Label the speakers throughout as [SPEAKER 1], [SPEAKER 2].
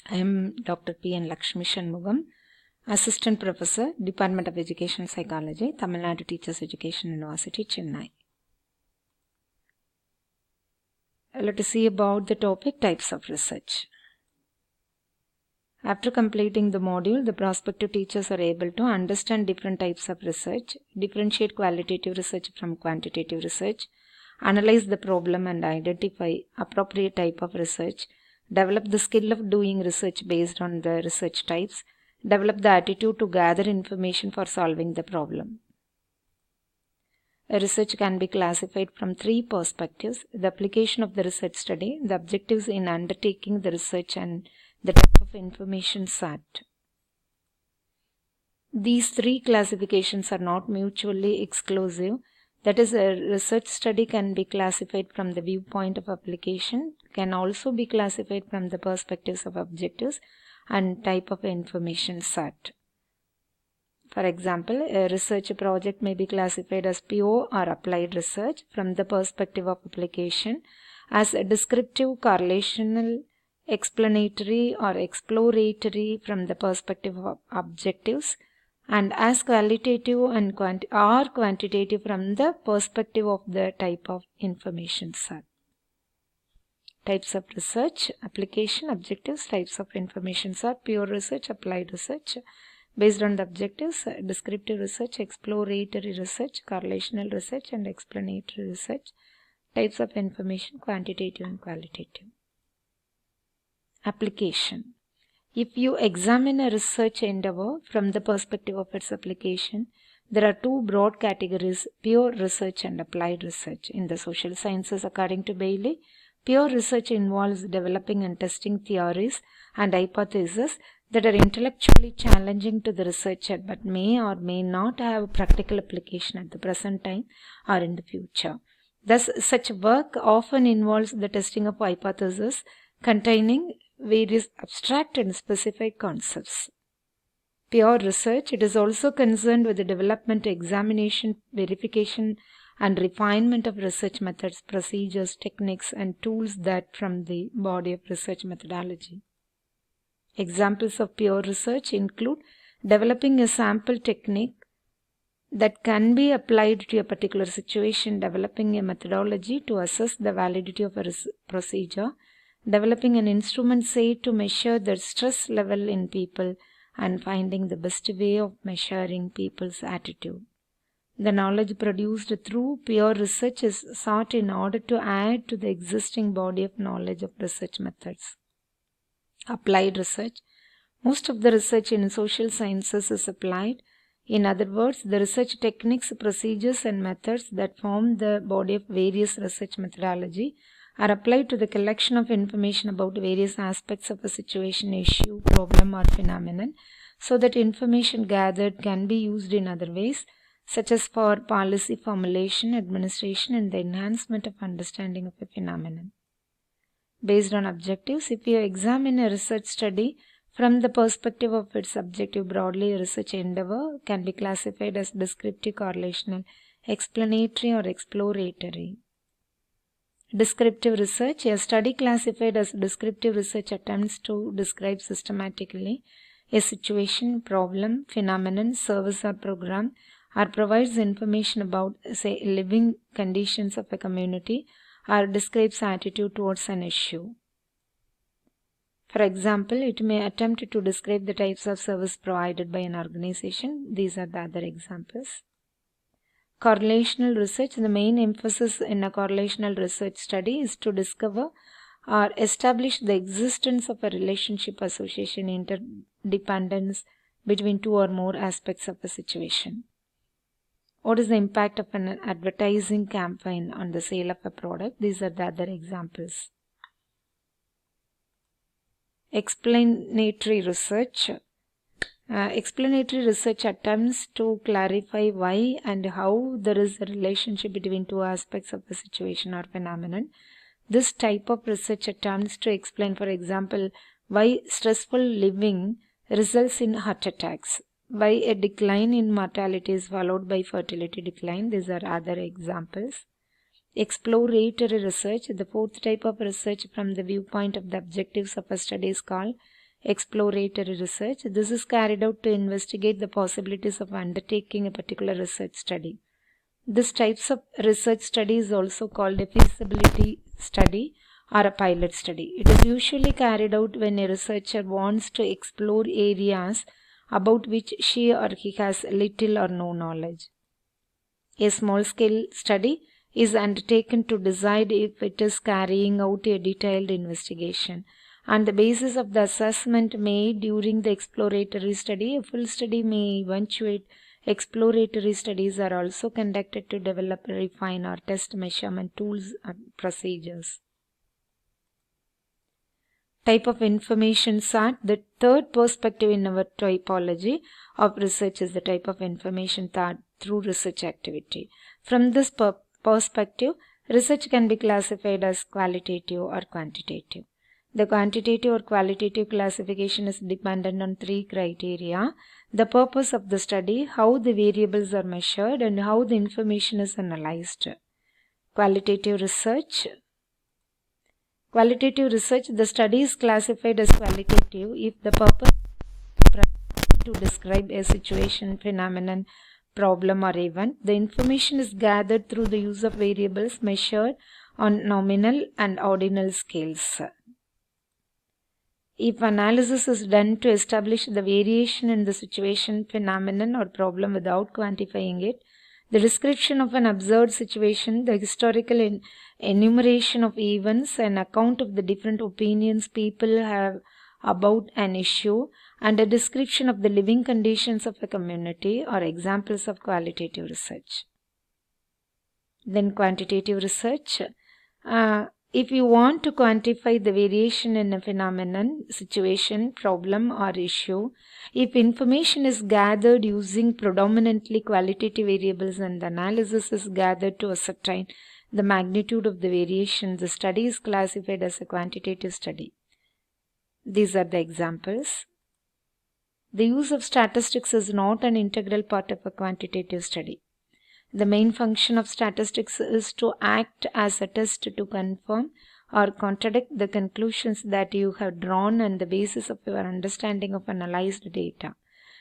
[SPEAKER 1] I am Dr. P.N. Lakshmi Shanmugam, Assistant Professor, Department of Education Psychology, Tamil Nadu Teachers Education University, Chennai. Let us see about the topic types of research. After completing the module, the prospective teachers are able to understand different types of research, differentiate qualitative research from quantitative research, analyze the problem and identify appropriate type of research, develop the skill of doing research based on the research types, develop the attitude to gather information for solving the problem. A research can be classified from three perspectives: the application of the research study, the objectives in undertaking the research, and the type of information sought. These three classifications are not mutually exclusive. That is, a research study can be classified from the viewpoint of application, can also be classified from the perspectives of objectives and type of information sought. For example, a research project may be classified as pure or applied research from the perspective of application, as a descriptive, correlational, explanatory or exploratory from the perspective of objectives, and as qualitative and quantitative from the perspective of the type of information sought. Types of research: application, objectives, types of information sought, pure research, applied research. Based on the objectives: descriptive research, exploratory research, correlational research, and explanatory research. Types of information: quantitative and qualitative. Application. If you examine a research endeavor from the perspective of its application, there are two broad categories: pure research and applied research. In the social sciences, according to Bailey, pure research involves developing and testing theories and hypotheses that are intellectually challenging to the researcher but may or may not have practical application at the present time or in the future. Thus, such work often involves the testing of hypotheses containing various abstract and specific concepts. Pure research, it is also concerned with the development, examination, verification, and refinement of research methods, procedures, techniques, and tools that from the body of research methodology. Examples of pure research include developing a sample technique that can be applied to a particular situation, developing a methodology to assess the validity of a procedure, developing an instrument, say, to measure the stress level in people, and finding the best way of measuring people's attitude. The knowledge produced through pure research is sought in order to add to the existing body of knowledge of research methods. Applied research. Most of the research in social sciences is applied. In other words, the research techniques, procedures, and methods that form the body of various research methodology are applied to the collection of information about various aspects of a situation, issue, problem, or phenomenon, so that information gathered can be used in other ways, such as for policy formulation, administration, and the enhancement of understanding of a phenomenon. Based on objectives, if you examine a research study from the perspective of its objective, broadly, a research endeavor can be classified as descriptive, correlational, explanatory, or exploratory. Descriptive research. A study classified as descriptive research attempts to describe systematically a situation, problem, phenomenon, service, or program, or provides information about, say, living conditions of a community, or describes attitude towards an issue. For example, it may attempt to describe the types of service provided by an organization. These are the other examples. Correlational research. The main emphasis in a correlational research study is to discover or establish the existence of a relationship, association, interdependence between two or more aspects of a situation. What is the impact of an advertising campaign on the sale of a product? These are the other examples. Explanatory research. Explanatory research attempts to clarify why and how there is a relationship between two aspects of a situation or phenomenon. This type of research attempts to explain, for example, why stressful living results in heart attacks, why a decline in mortality is followed by fertility decline. These are other examples. Exploratory research. The fourth type of research from the viewpoint of the objectives of a study is called exploratory research. This is carried out to investigate the possibilities of undertaking a particular research study. This types of research study is also called a feasibility study or a pilot study. It is usually carried out when a researcher wants to explore areas about which she or he has little or no knowledge. A small-scale study is undertaken to decide if it is carrying out a detailed investigation. On the basis of the assessment made during the exploratory study, a full study may eventuate. Exploratory studies are also conducted to develop, refine, or test measurement tools and procedures. Type of information sought. The third perspective in our typology of research is the type of information sought through research activity. From this perspective, research can be classified as qualitative or quantitative. The quantitative or qualitative classification is dependent on three criteria: the purpose of the study, how the variables are measured, and how the information is analyzed. Qualitative research. Qualitative research, the study is classified as qualitative if the purpose is to describe a situation, phenomenon, problem, or event. The information is gathered through the use of variables measured on nominal and ordinal scales. If analysis is done to establish the variation in the situation, phenomenon, or problem without quantifying it, the description of an observed situation, the historical enumeration of events, an account of the different opinions people have about an issue, and a description of the living conditions of a community are examples of qualitative research. Then quantitative research. If you want to quantify the variation in a phenomenon, situation, problem, or issue, if information is gathered using predominantly qualitative variables and the analysis is gathered to ascertain the magnitude of the variation, the study is classified as a quantitative study. These are the examples. The use of statistics is not an integral part of a quantitative study. The main function of statistics is to act as a test to confirm or contradict the conclusions that you have drawn on the basis of your understanding of analyzed data.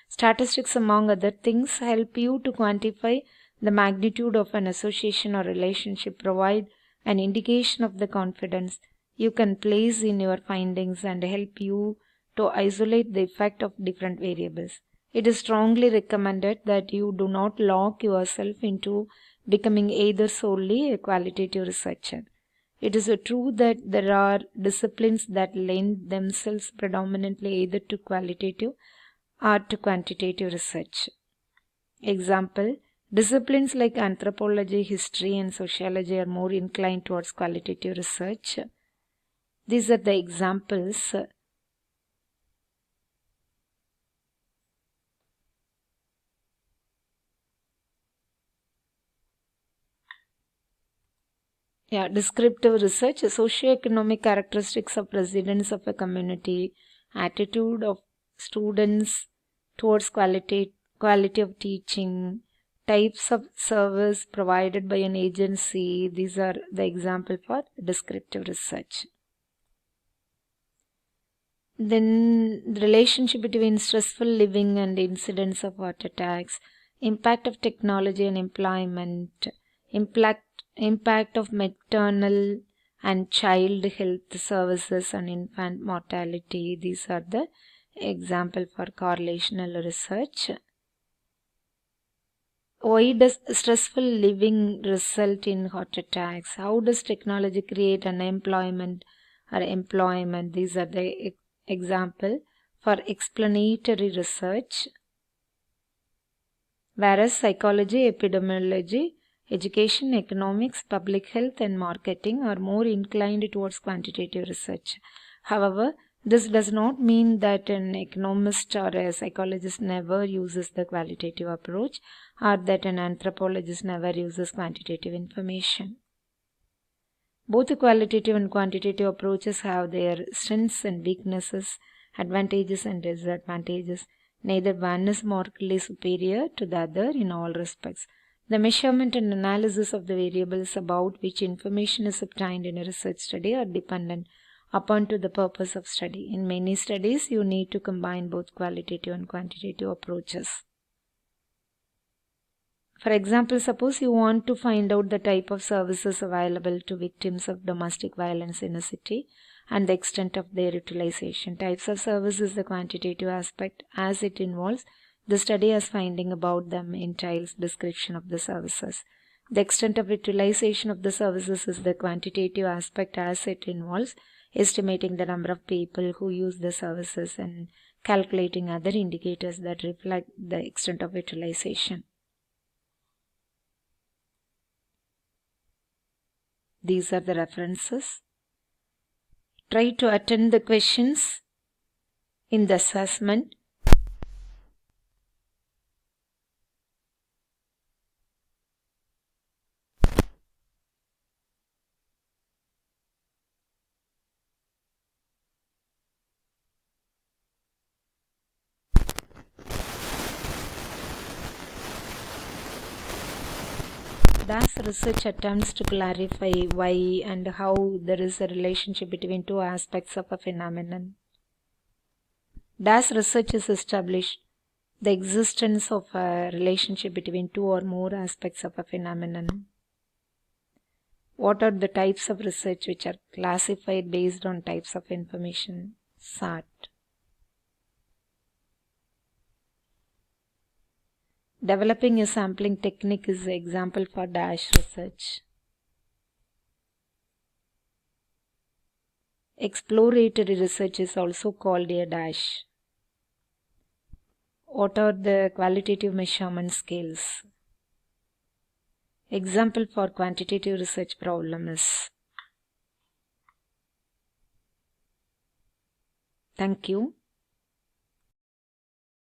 [SPEAKER 1] Statistics, among other things, help you to quantify the magnitude of an association or relationship, provide an indication of the confidence you can place in your findings, and help you to isolate the effect of different variables. It is strongly recommended that you do not lock yourself into becoming either solely a qualitative researcher. It is true that there are disciplines that lend themselves predominantly either to qualitative or to quantitative research. Example, disciplines like anthropology, history, and sociology are more inclined towards qualitative research. These are the examples. Descriptive research, socioeconomic characteristics of residents of a community, attitude of students towards quality of teaching, types of service provided by an agency. These are the example for descriptive research. Then the relationship between stressful living and incidence of heart attacks, impact of technology and employment, impact of maternal and child health services on infant mortality. These are the example for correlational research. Why does stressful living result in heart attacks? How does technology create unemployment or employment? These are the example for explanatory research. Whereas psychology, epidemiology, education, economics, public health, and marketing are more inclined towards quantitative research. However, this does not mean that an economist or a psychologist never uses the qualitative approach, or that an anthropologist never uses quantitative information. Both the qualitative and quantitative approaches have their strengths and weaknesses, advantages and disadvantages. Neither one is markedly superior to the other in all respects. The measurement and analysis of the variables about which information is obtained in a research study are dependent upon to the purpose of study. In many studies, you need to combine both qualitative and quantitative approaches. For example, suppose you want to find out the type of services available to victims of domestic violence in a city and the extent of their utilization. Types of service is the quantitative aspect, as it involves the study as finding about them entails description of the services. The extent of utilization of the services is the quantitative aspect, as it involves estimating the number of people who use the services and calculating other indicators that reflect the extent of utilization. These are the references. Try to attend the questions in the assessment. DAS research attempts to clarify why and how there is a relationship between two aspects of a phenomenon. DAS research has established the existence of a relationship between two or more aspects of a phenomenon. What are the types of research which are classified based on types of information? SAT. Developing a sampling technique is an example for DAS research. Exploratory research is also called a DAS. What are the qualitative measurement scales? Example for quantitative research problem is. Thank you.